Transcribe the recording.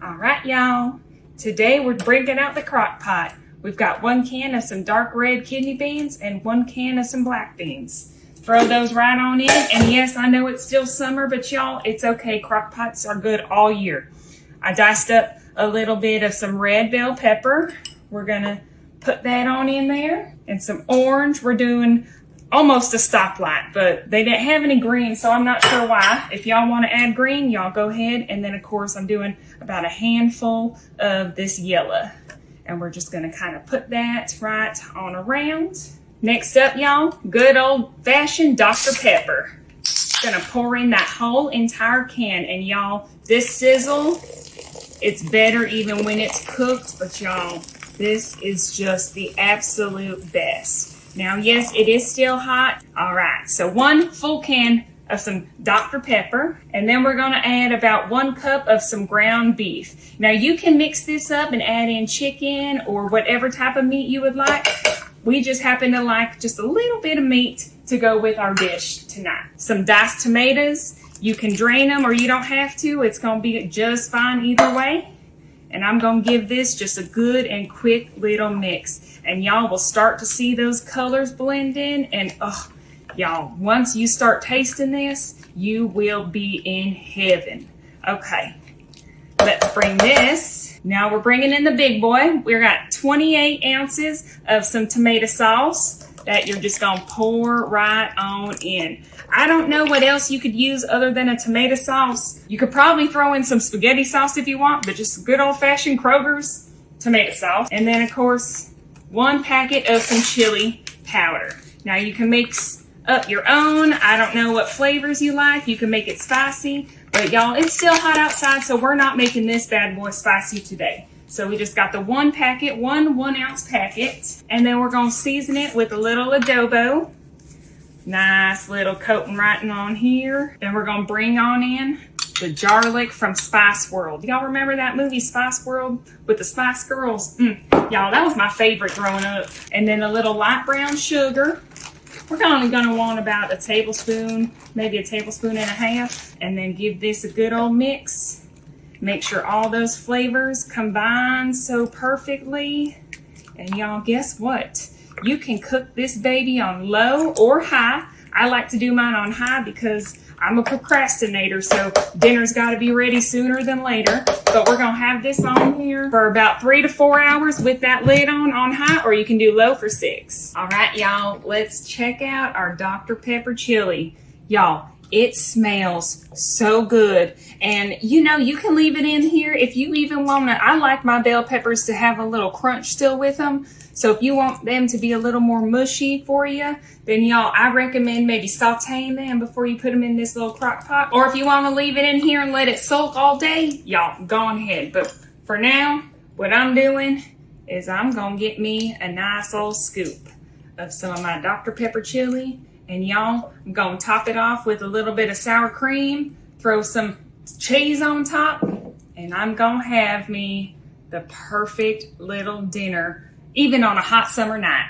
All right, y'all. Today we're bringing out the crock pot. We've got 1 can of some dark red kidney beans and 1 can of some black beans. Throw those right on in. And yes, I know it's still summer, but y'all, it's okay. Crock pots are good all year. I diced up a little bit of some red bell pepper. We're gonna put that on in there. And some orange. We're doing almost a stoplight, but they didn't have any green, so I'm not sure why. If y'all want to add green, y'all go ahead. And then of course I'm doing about a handful of this yellow. And we're just gonna kind of put that right on around. Next up, y'all, good old fashioned Dr. Pepper. Gonna pour in that whole entire can. And y'all, this sizzle, it's better even when it's cooked, but y'all, this is just the absolute best. Now, yes, it is still hot. All right, so 1 full can of some Dr. Pepper, and then we're gonna add about 1 cup of some ground beef. Now, you can mix this up and add in chicken or whatever type of meat you would like. We just happen to like just a little bit of meat to go with our dish tonight. Some diced tomatoes. You can drain them or you don't have to. It's gonna be just fine either way. And I'm gonna give this just a good and quick little mix. And y'all will start to see those colors blend in. And oh, y'all, once you start tasting this, you will be in heaven. Okay, let's bring this. Now we're bringing in the big boy. We've got 28 ounces of some tomato sauce that you're just gonna pour right on in. I don't know what else you could use other than a tomato sauce. You could probably throw in some spaghetti sauce if you want, but just good old-fashioned Kroger's tomato sauce. And then of course, 1 packet of some chili powder. Now you can mix up your own. I don't know what flavors you like. You can make it spicy, but y'all, it's still hot outside, so we're not making this bad boy spicy today. So we just got the 1 packet, 1 1-ounce packet, and then we're gonna season it with a little adobo. Nice little coating right on here. Then we're gonna bring on in the garlic from Spice World. Y'all remember that movie Spice World with the Spice Girls? Y'all, that was my favorite growing up. And then a little light brown sugar. We're only gonna want about a tablespoon, maybe a tablespoon and a half. And then give this a good old mix. Make sure all those flavors combine so perfectly. And y'all, guess what? You can cook this baby on low or high. I like to do mine on high because I'm a procrastinator, so dinner's got to be ready sooner than later. But we're going to have this on here for about 3 to 4 hours with that lid on high, or you can do low for 6. All right, y'all, let's check out our Dr. Pepper chili. Y'all, it smells so good. And you know, you can leave it in here if you even want to. I like my bell peppers to have a little crunch still with them. So if you want them to be a little more mushy for you, then y'all, I recommend maybe sauteing them before you put them in this little crock pot. Or if you want to leave it in here and let it soak all day, y'all, go on ahead. But for now, what I'm doing is I'm going to get me a nice old scoop of some of my Dr. Pepper chili. And y'all, I'm going to top it off with a little bit of sour cream, throw some cheese on top, and I'm going to have me the perfect little dinner, even on a hot summer night.